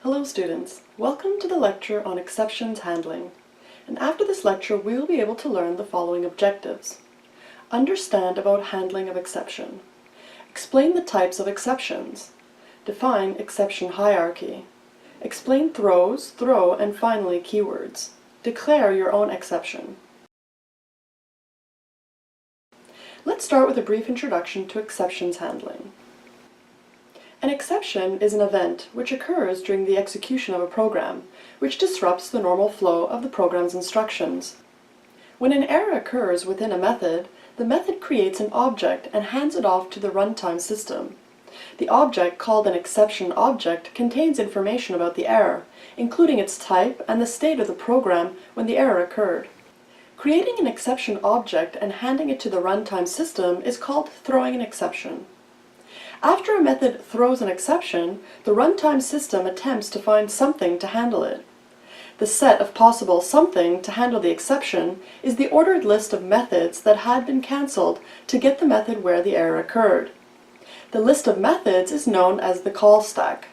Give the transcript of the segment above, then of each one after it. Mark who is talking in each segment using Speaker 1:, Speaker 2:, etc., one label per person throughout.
Speaker 1: Hello students, welcome to the lecture on exceptions handling. And after this lecture we will be able to learn the following objectives. Understand about handling of exception. Explain the types of exceptions. Define exception hierarchy. Explain throws, throw, and finally keywords. Declare your own exception. Let's start with a brief introduction to exceptions handling. An exception is an event which occurs during the execution of a program, which disrupts the normal flow of the program's instructions. When an error occurs within a method, the method creates an object and hands it off to the runtime system. The object, called an exception object, contains information about the error, including its type and the state of the program when the error occurred. Creating an exception object and handing it to the runtime system is called throwing an exception. After a method throws an exception, the runtime system attempts to find something to handle it. The set of possible something to handle the exception is the ordered list of methods that had been cancelled to get the method where the error occurred. The list of methods is known as the call stack.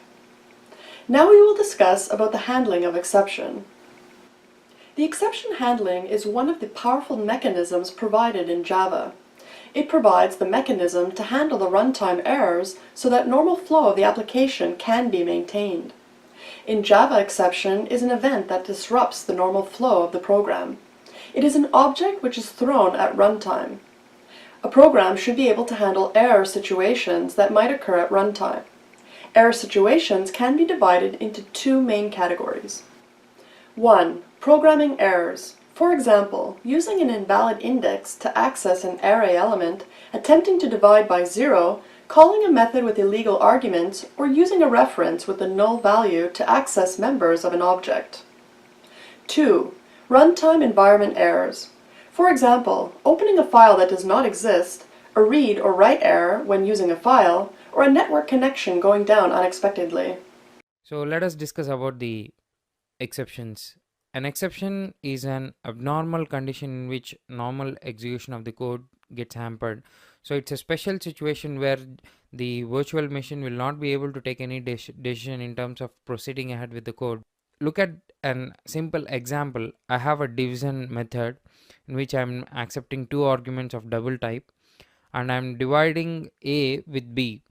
Speaker 1: Now we will discuss about the handling of exception. The exception handling is one of the powerful mechanisms provided in Java. It provides the mechanism to handle the runtime errors so that normal flow of the application can be maintained. In Java, exception is an event that disrupts the normal flow of the program. It is an object which is thrown at runtime. A program should be able to handle error situations that might occur at runtime. Error situations can be divided into two main categories. 1. Programming errors. For example, using an invalid index to access an array element, attempting to divide by 0, calling a method with illegal arguments, or using a reference with a null value to access members of an object. 2. Runtime environment errors. For example, opening a file that does not exist, a read or write error when using a file, or a network connection going down unexpectedly.
Speaker 2: So let us discuss about the exceptions. An exception is an abnormal condition in which normal execution of the code gets hampered. So it's a special situation where the virtual machine will not be able to take any decision in terms of proceeding ahead with the code. Look at a simple example. I have a division method in which I'm accepting two arguments of double type and I'm dividing A with B.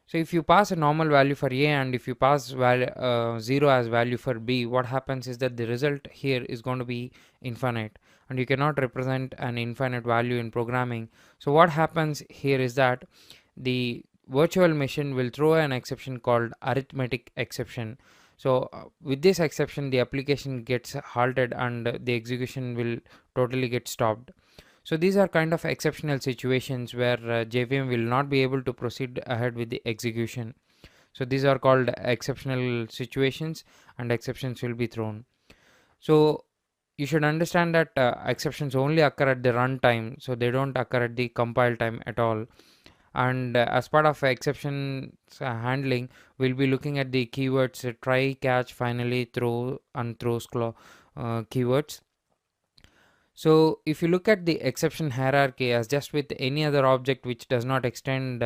Speaker 2: So if you pass a normal value for A and if you pass 0 as value for B, what happens is that the result here is going to be infinite, and you cannot represent an infinite value in programming. So what happens here is that the virtual machine will throw an exception called arithmetic exception. So with this exception, the application gets halted and the execution will totally get stopped. So these are kind of exceptional situations where JVM will not be able to proceed ahead with the execution. So these are called exceptional situations and exceptions will be thrown. So you should understand that exceptions only occur at the runtime, so they don't occur at the compile time at all. And as part of exceptions handling, we'll be looking at the keywords try, catch, finally, throw, and throws keywords. So if you look at the exception hierarchy as just with any other object which does not extend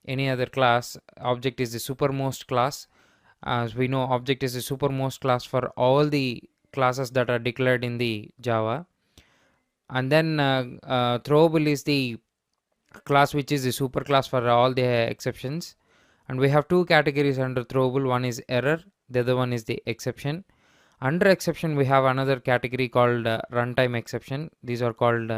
Speaker 2: any other class, object is the supermost class. As we know, object is the supermost class for all the classes that are declared in the Java. And then throwable is the class which is the superclass for all the exceptions. And we have two categories under throwable. One is error, the other one is the exception. Under exception, we have another category called runtime exception. These are called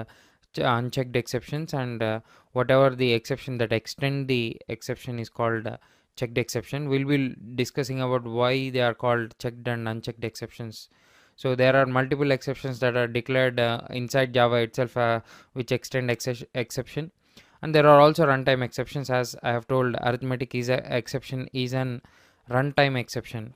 Speaker 2: unchecked exceptions, and whatever the exception that extend the exception is called checked exception. We'll be discussing about why they are called checked and unchecked exceptions. So there are multiple exceptions that are declared inside Java itself which extend exception, and there are also runtime exceptions. As I have told, arithmetic is a exception is an runtime exception.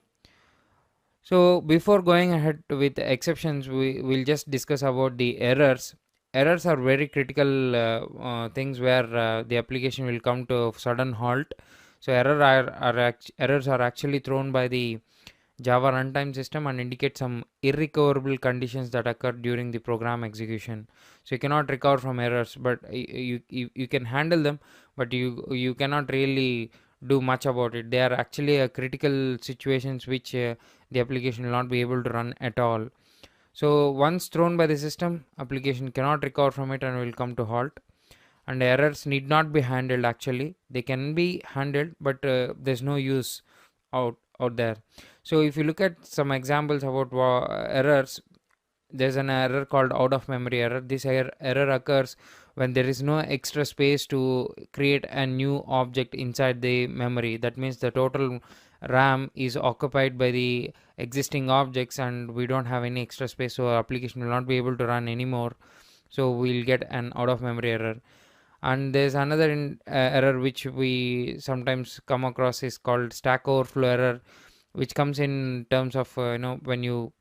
Speaker 2: So before going ahead with exceptions, we will just discuss about the errors. Errors are very critical things where the application will come to a sudden halt. So errors are actually thrown by the Java runtime system and indicate some irrecoverable conditions that occur during the program execution. So you cannot recover from errors, but you can handle them, but you cannot really do much about it. They are actually critical situations which the application will not be able to run at all. So once thrown by the system, application cannot recover from it and will come to halt. And errors need not be handled. Actually, they can be handled, but there's no use out there. So if you look at some examples about errors, there's an error called out of memory error. This error occurs when there is no extra space to create a new object inside the memory. That means the total RAM is occupied by the existing objects and we don't have any extra space, so our application will not be able to run anymore. So we'll get an out of memory error. And there's another error which we sometimes come across is called stack overflow error, which comes in terms of when you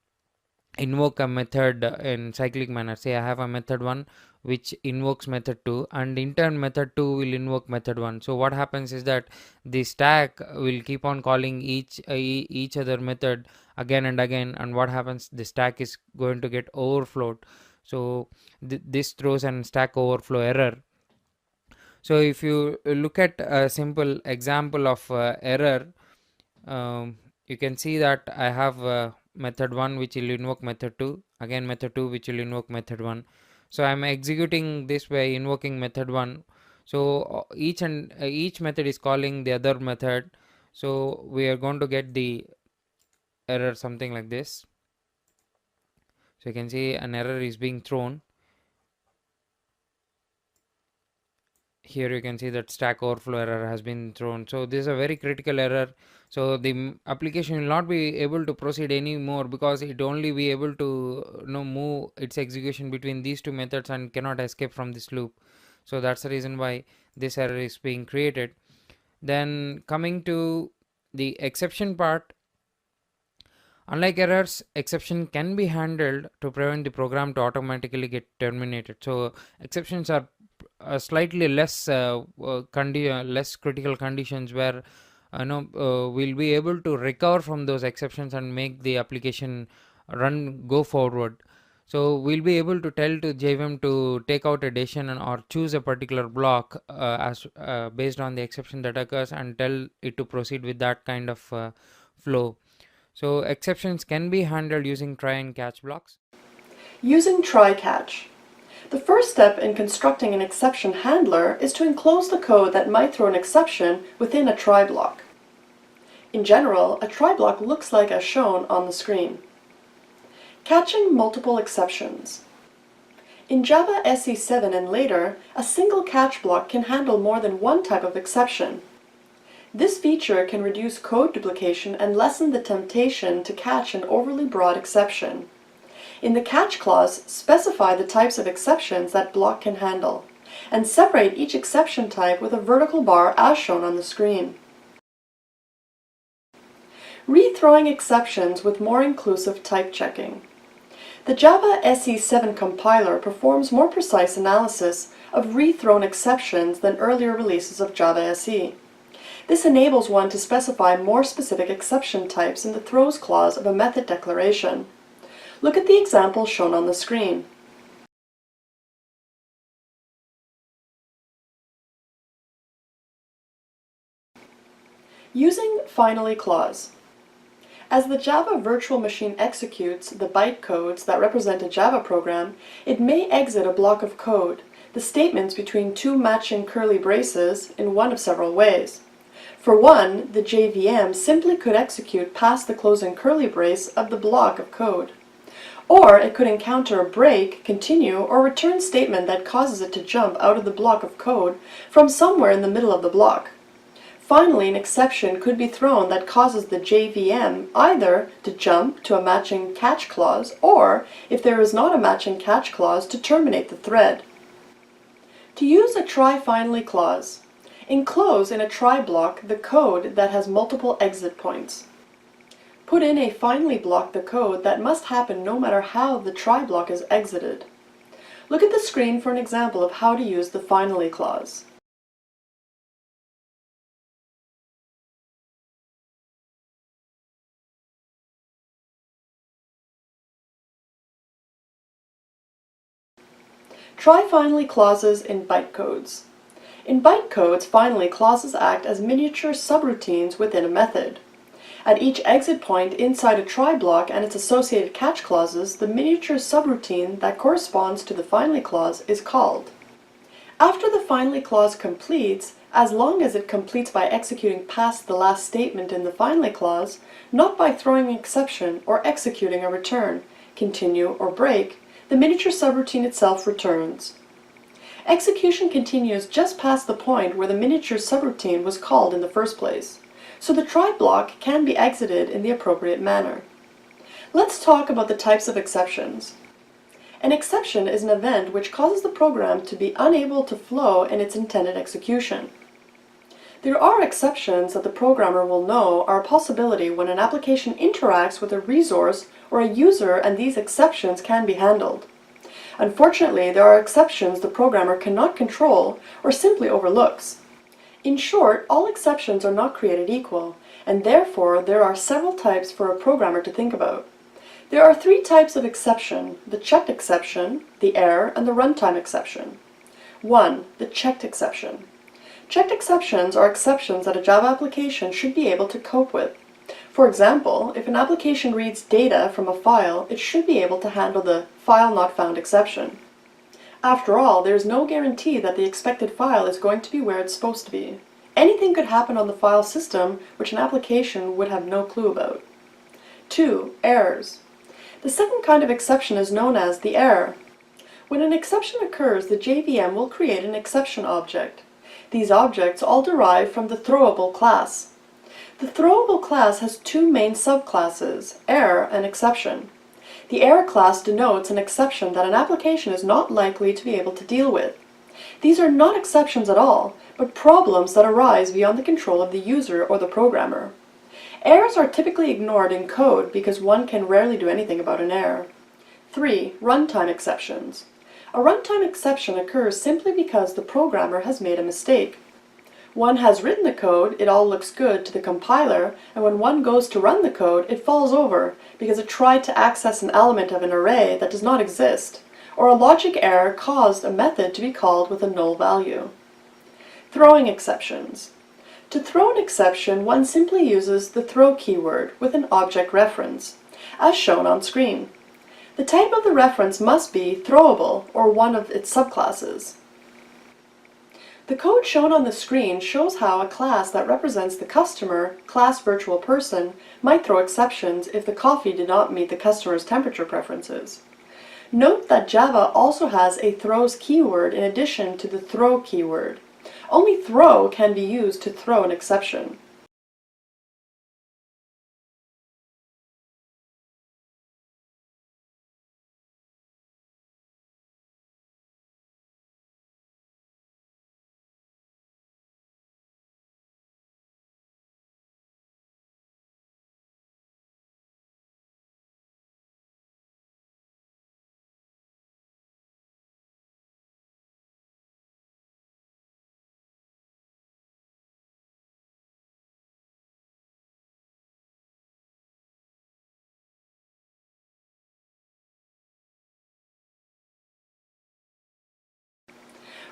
Speaker 2: invoke a method in cyclic manner. Say I have a method 1 which invokes method 2, and in turn method 2 will invoke method 1. So what happens is that the stack will keep on calling each other method again and again, and what happens, the stack is going to get overflowed. So this throws an stack overflow error. So if you look at a simple example of error, you can see that I have method 1 which will invoke method 2, again method 2 which will invoke method 1. So I'm executing this by invoking method 1. So each method is calling the other method. So we are going to get the error something like this. So you can see an error is being thrown. Here you can see that stack overflow error has been thrown. So this is a very critical error. So the application will not be able to proceed anymore because it only be able to move its execution between these two methods and cannot escape from this loop. So that's the reason why this error is being created. Then coming to the exception part, unlike errors, exception can be handled to prevent the program to automatically get terminated. So exceptions are slightly less less critical conditions where we'll be able to recover from those exceptions and make the application go forward. So we'll be able to tell to JVM to take out a decision or choose a particular block as based on the exception that occurs, and tell it to proceed with that kind of flow. So exceptions can be handled using try and catch blocks.
Speaker 1: Using try-catch. The first step in constructing an exception handler is to enclose the code that might throw an exception within a try block. In general, a try block looks like as shown on the screen. Catching multiple exceptions. In Java SE7 and later, a single catch block can handle more than one type of exception. This feature can reduce code duplication and lessen the temptation to catch an overly broad exception. In the catch clause, specify the types of exceptions that block can handle, and separate each exception type with a vertical bar as shown on the screen. Rethrowing exceptions with more inclusive type checking. The Java SE7 compiler performs more precise analysis of rethrown exceptions than earlier releases of Java SE. This enables one to specify more specific exception types in the throws clause of a method declaration. Look at the example shown on the screen. Using finally clause. As the Java virtual machine executes the bytecodes that represent a Java program, it may exit a block of code, the statements between two matching curly braces, in one of several ways. For one, the JVM simply could execute past the closing curly brace of the block of code. Or it could encounter a break, continue, or return statement that causes it to jump out of the block of code from somewhere in the middle of the block. Finally, an exception could be thrown that causes the JVM either to jump to a matching catch clause, or, if there is not a matching catch clause, to terminate the thread. To use a try finally clause, enclose in a try block the code that has multiple exit points. Put in a finally block the code that must happen no matter how the try block is exited. Look at the screen for an example of how to use the finally clause. Try finally clauses in bytecodes. In bytecodes, finally, clauses act as miniature subroutines within a method. At each exit point inside a try block and its associated catch clauses, the miniature subroutine that corresponds to the finally clause is called. After the finally clause completes, as long as it completes by executing past the last statement in the finally clause, not by throwing an exception or executing a return, continue, or break, the miniature subroutine itself returns. Execution continues just past the point where the miniature subroutine was called in the first place, so the try block can be exited in the appropriate manner. Let's talk about the types of exceptions. An exception is an event which causes the program to be unable to flow in its intended execution. There are exceptions that the programmer will know are a possibility when an application interacts with a resource or a user, and these exceptions can be handled. Unfortunately, there are exceptions the programmer cannot control or simply overlooks. In short, all exceptions are not created equal, and therefore there are several types for a programmer to think about. There are three types of exception: the checked exception, the error, and the runtime exception. 1. The checked exception. Checked exceptions are exceptions that a Java application should be able to cope with. For example, if an application reads data from a file, it should be able to handle the file not found exception. After all, there is no guarantee that the expected file is going to be where it's supposed to be. Anything could happen on the file system which an application would have no clue about. 2. Errors. The second kind of exception is known as the error. When an exception occurs, the JVM will create an exception object. These objects all derive from the throwable class. The throwable class has two main subclasses, error and exception. The error class denotes an exception that an application is not likely to be able to deal with. These are not exceptions at all, but problems that arise beyond the control of the user or the programmer. Errors are typically ignored in code because one can rarely do anything about an error. 3. Runtime exceptions. A runtime exception occurs simply because the programmer has made a mistake. One has written the code, it all looks good to the compiler, and when one goes to run the code, it falls over because it tried to access an element of an array that does not exist, or a logic error caused a method to be called with a null value. Throwing exceptions. To throw an exception, one simply uses the throw keyword with an object reference, as shown on screen. The type of the reference must be throwable or one of its subclasses. The code shown on the screen shows how a class that represents the customer, class virtual person, might throw exceptions if the coffee did not meet the customer's temperature preferences. Note that Java also has a throws keyword in addition to the throw keyword. Only throw can be used to throw an exception.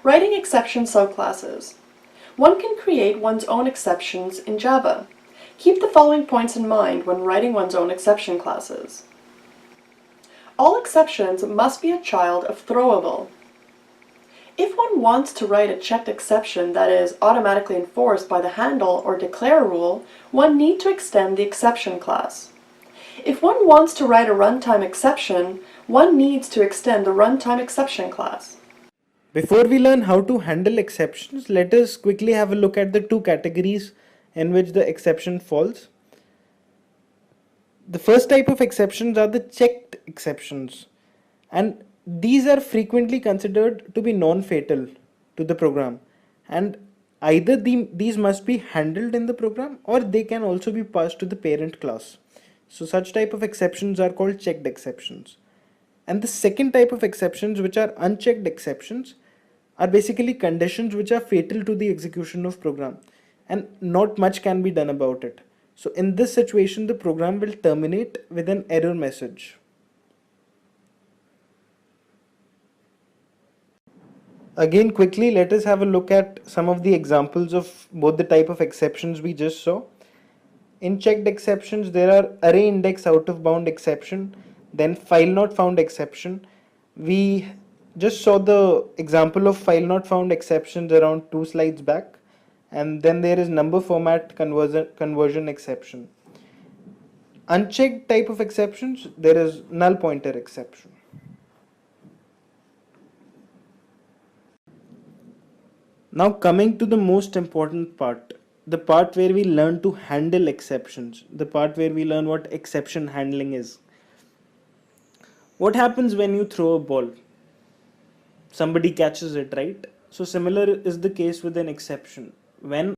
Speaker 1: Writing exception subclasses. One can create one's own exceptions in Java. Keep the following points in mind when writing one's own exception classes. All exceptions must be a child of throwable. If one wants to write a checked exception that is automatically enforced by the handle or declare rule, one needs to extend the exception class. If one wants to write a runtime exception, one needs to extend the runtime exception class.
Speaker 3: Before we learn how to handle exceptions, let us quickly have a look at the two categories in which the exception falls. The first type of exceptions are the checked exceptions, and these are frequently considered to be non-fatal to the program, and either these must be handled in the program or they can also be passed to the parent class. So such type of exceptions are called checked exceptions. And the second type of exceptions, which are unchecked exceptions, are basically conditions which are fatal to the execution of program and not much can be done about it. So in this situation, the program will terminate with an error message. Again, quickly, let us have a look at some of the examples of both the type of exceptions we just saw. In checked exceptions, there are array index out of bound exception, then file not found exception. We just saw the example of file not found exceptions around 2 slides back, and then there is number format conversion exception. Unchecked type of exceptions, there is null pointer exception. Now coming to the most important part, the part where we learn to handle exceptions, the part where we learn what exception handling is. What happens when you throw a ball? Somebody catches it, right? So similar is the case with an exception. When